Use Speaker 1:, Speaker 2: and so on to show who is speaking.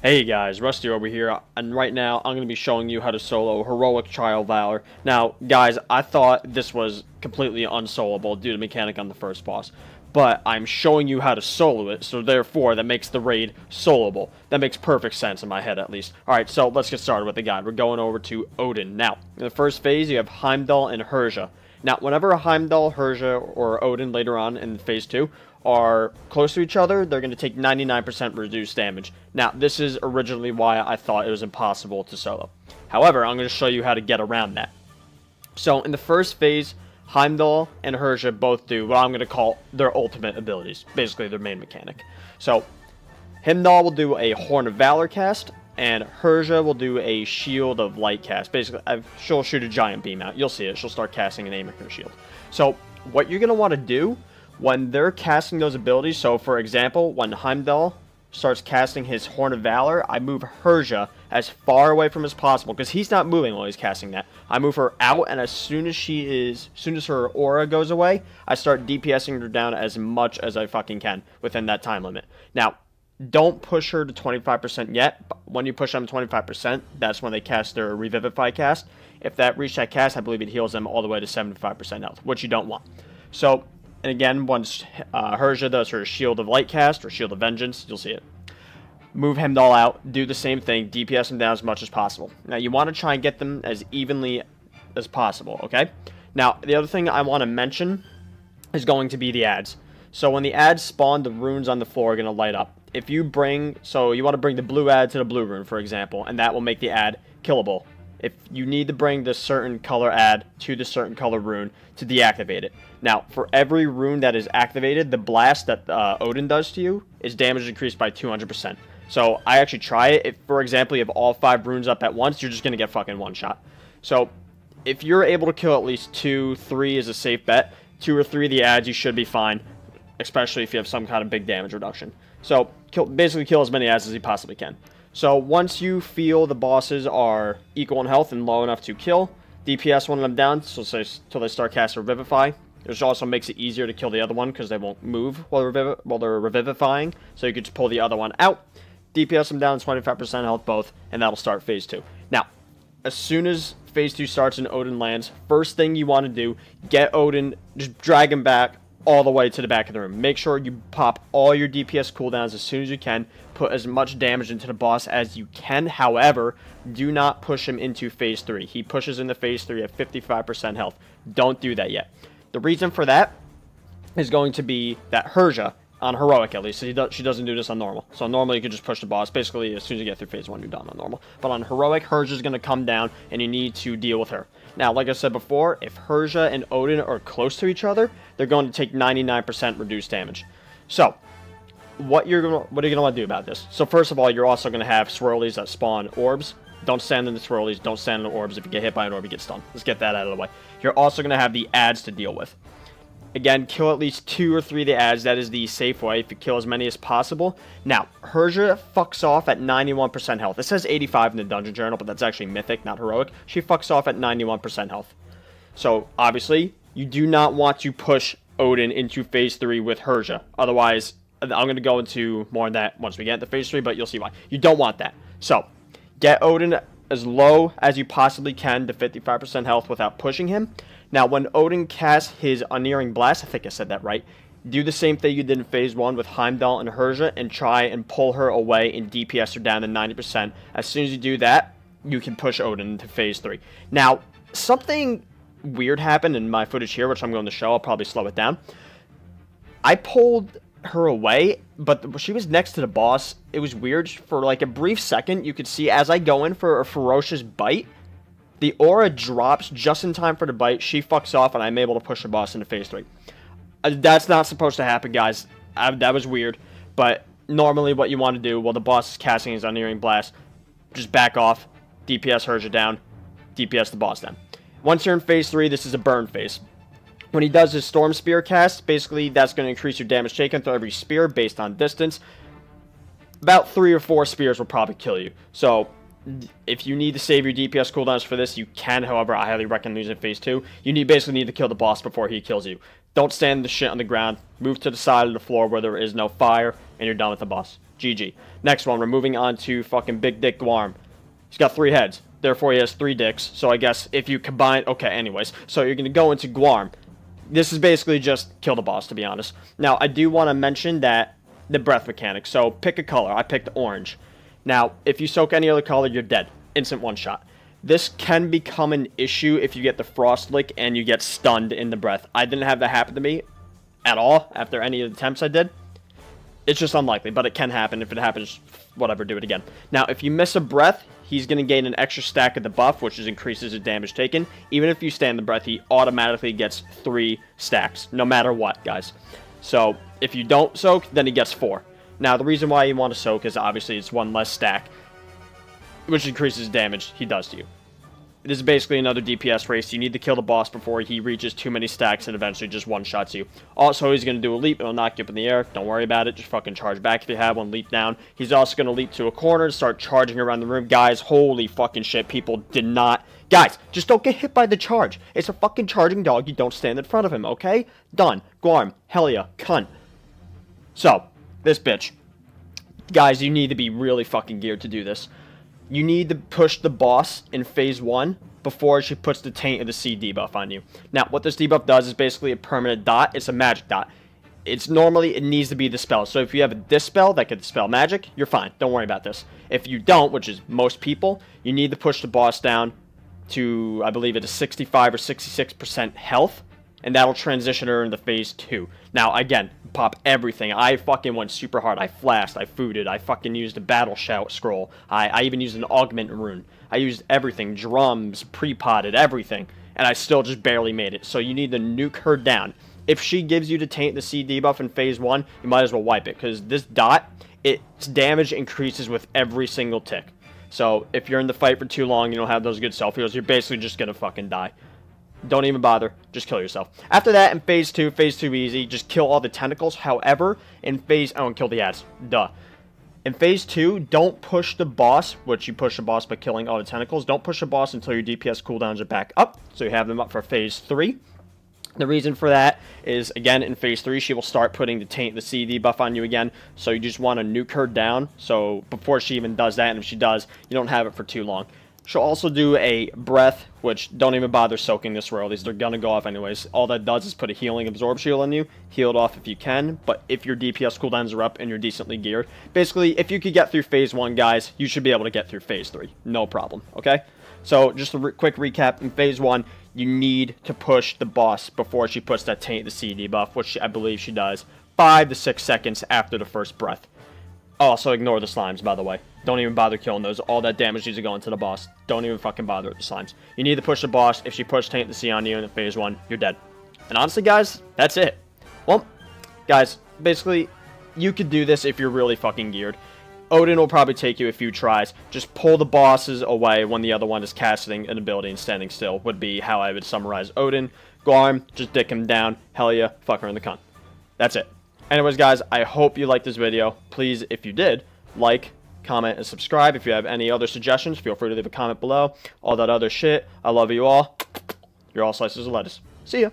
Speaker 1: Hey guys, Rusty over here, and right now I'm going to be showing you how to solo Heroic Trial Valor. Now, guys, I thought this was completely unsoloable due to mechanic on the first boss, but I'm showing you how to solo it, so therefore that makes the raid soloable. That makes perfect sense in my head, at least. Alright, so let's get started with the guide. We're going over to Odin. Now, in the first phase, you have Heimdall and Herja. Now, whenever Heimdall, Herja, or Odin later on in phase 2 are close to each other, they're going to take 99% reduced damage. Now, this is originally why I thought it was impossible to solo. However, I'm going to show you how to get around that. So, in the first phase, Heimdall and Herja both do what I'm going to call their ultimate abilities. Basically, their main mechanic. So, Heimdall will do a Horn of Valor cast, and Herja will do a Shield of Light cast. Basically, she'll shoot a giant beam out. You'll see it. She'll start casting and aiming her shield. So, what you're going to want to do when they're casting those abilities, so for example, when Heimdall starts casting his Horn of Valor, I move Herja as far away from as possible, because he's not moving while he's casting that. I move her out, and as soon as her aura goes away, I start DPSing her down as much as I fucking can within that time limit. Now, don't push her to 25% yet, but when you push them to 25%, that's when they cast their Revivify cast. If that reaches that cast, I believe it heals them all the way to 75% health, which you don't want. So, and again, once Herja does her Shield of Light cast, or Shield of Vengeance, you'll see it. Move Heimdall out, do the same thing, DPS them down as much as possible. Now, you want to try and get them as evenly as possible, okay? Now, the other thing I want to mention is going to be the ads. So when the ads spawn, the runes on the floor are going to light up. If you bring, so you want to bring the blue ad to the blue rune, for example, and that will make the ad killable. If you need to bring the certain color ad to the certain color rune to deactivate it. Now, for every rune that is activated, the blast that Odin does to you is damage increased by 200%. So I actually try it. If, for example, you have all 5 runes up at once, you're just going to get fucking one shot. So if you're able to kill at least 2, 3 is a safe bet. 2 or 3 of the ads, you should be fine, especially if you have some kind of big damage reduction. So basically kill as many ads as you possibly can. So once you feel the bosses are equal in health and low enough to kill, DPS one of them down until they start casting Revivify. Which also makes it easier to kill the other one because they won't move while they're revivifying. So you could just pull the other one out, DPS them down 25% health both, and that'll start phase 2. Now, as soon as phase 2 starts and Odin lands, first thing you want to do, get Odin, just drag him back all the way to the back of the room. Make sure you pop all your DPS cooldowns as soon as you can. Put as much damage into the boss as you can. However, do not push him into phase 3. He pushes into phase 3 at 55% health. Don't do that yet. The reason for that is going to be that Herja, on Heroic at least, so she doesn't do this on Normal. So normally you can just push the boss. Basically, as soon as you get through phase 1, you're done on Normal. But on Heroic, Herja is going to come down, and you need to deal with her. Now, like I said before, if Herja and Odin are close to each other, they're going to take 99% reduced damage. So, what are you going to want to do about this? So first of all, you're also going to have swirlies that spawn orbs. Don't stand in the swirlies. Don't stand in the orbs. If you get hit by an orb, you get stunned. Let's get that out of the way. You're also going to have the ads to deal with. Again, kill at least 2 or 3 of the ads. That is the safe way if you kill as many as possible. Now, Herja fucks off at 91% health. It says 85 in the dungeon journal, but that's actually mythic, not heroic. She fucks off at 91% health. So, obviously, you do not want to push Odin into phase 3 with Herja. Otherwise, I'm going to go into more on that once we get into phase 3, but you'll see why. You don't want that. So, get Odin as low as you possibly can to 55% health without pushing him. Now, when Odin casts his Unerring Blast, I think I said that right, do the same thing you did in phase 1 with Heimdall and Herja and try and pull her away and DPS her down to 90%. As soon as you do that, you can push Odin into phase 3. Now, something weird happened in my footage here, which I'm going to show. I'll probably slow it down. I pulled her away, but she was next to the boss. It was weird. For like a brief second, you could see as I go in for a ferocious bite, the aura drops just in time for the bite. She fucks off, and I'm able to push the boss into phase 3. That's not supposed to happen, guys. That was weird. But normally what you want to do while the boss is casting his Unerring Blast, just back off, DPS Herja down, DPS the boss down. Once you're in phase 3, this is a burn phase. When he does his Storm Spear cast, basically that's going to increase your damage taken through every spear based on distance. About 3 or 4 spears will probably kill you. So if you need to save your DPS cooldowns for this, you can. However, I highly recommend using phase 2. You basically need to kill the boss before he kills you. Don't stand the shit on the ground. Move to the side of the floor where there is no fire, and you're done with the boss. GG. Next one, we're moving on to fucking Big Dick Guarm. He's got 3 heads. Therefore, he has 3 dicks. So I guess if you combine... Okay, anyways. So you're going to go into Guarm. This is basically just kill the boss, to be honest. Now, I do want to mention that the breath mechanic. So pick a color. I picked orange. Now, if you soak any other color, you're dead. Instant one-shot. This can become an issue if you get the Frost Lick and you get stunned in the breath. I didn't have that happen to me at all after any of the attempts I did. It's just unlikely, but it can happen. If it happens, whatever, do it again. Now, if you miss a breath, he's going to gain an extra stack of the buff, which increases his damage taken. Even if you stand the breath, he automatically gets 3 stacks, no matter what, guys. So, if you don't soak, then he gets 4. Now, the reason why you want to soak is obviously it's 1 less stack, which increases damage he does to you. This is basically another DPS race. You need to kill the boss before he reaches too many stacks and eventually just one-shots you. Also, he's going to do a leap. It'll knock you up in the air. Don't worry about it. Just fucking charge back if you have one. Leap down. He's also going to leap to a corner and start charging around the room. Guys, holy fucking shit. People did not... Guys, just don't get hit by the charge. It's a fucking charging dog. You don't stand in front of him, okay? Done. Guarm. Hell yeah. Cunt. So, this bitch. Guys, you need to be really fucking geared to do this. You need to push the boss in phase 1 before she puts the taint of the C debuff on you. Now, what this debuff does is basically a permanent dot. It's a magic dot. It needs to be the spell. So if you have a dispel that can dispel magic, you're fine. Don't worry about this. If you don't, which is most people, you need to push the boss down to, I believe it is 65 or 66% health. And that'll transition her into phase 2. Now, again, pop everything. I fucking went super hard. I flashed. I fooded. I fucking used a battle shout scroll. I even used an augment rune. I used everything. Drums, pre-potted, everything. And I still just barely made it. So you need to nuke her down. If she gives you the taint the C debuff in phase 1, you might as well wipe it. Because this dot, its damage increases with every single tick. So if you're in the fight for too long, you don't have those good self-heals, you're basically just going to fucking die. Don't even bother. Just kill yourself. After that, in phase 2 easy. Just kill all the tentacles. However, in phase... Oh, and kill the ads. Duh. In phase 2, don't push the boss, which you push the boss by killing all the tentacles. Don't push the boss until your DPS cooldowns are back up. So you have them up for phase 3. The reason for that is, again, in phase 3, she will start putting the taint, the C debuff on you again. So you just want to nuke her down. So before she even does that, and if she does, you don't have it for too long. She'll also do a breath, which don't even bother soaking this royal. They're going to go off anyways. All that does is put a healing absorb shield on you. Heal it off if you can. But if your DPS cooldowns are up and you're decently geared. Basically, if you could get through phase 1, guys, you should be able to get through phase 3. No problem, okay? So, just a quick recap. In phase 1, you need to push the boss before she puts that taint the C debuff, which I believe she does 5 to 6 seconds after the first breath. Also, ignore the slimes, by the way. Don't even bother killing those. All that damage needs to go into the boss. Don't even fucking bother with the slimes. You need to push the boss. If she pushes Taint the Sea on you in phase 1, you're dead. And honestly, guys, that's it. Well, guys, basically, you could do this if you're really fucking geared. Odin will probably take you a few tries. Just pull the bosses away when the other one is casting an ability and standing still would be how I would summarize Odin. Guarm, just dick him down. Hell yeah, fuck her in the cunt. That's it. Anyways, guys, I hope you liked this video. Please, if you did, like, comment, and subscribe. If you have any other suggestions, feel free to leave a comment below. All that other shit. I love you all. You're all slices of lettuce. See ya.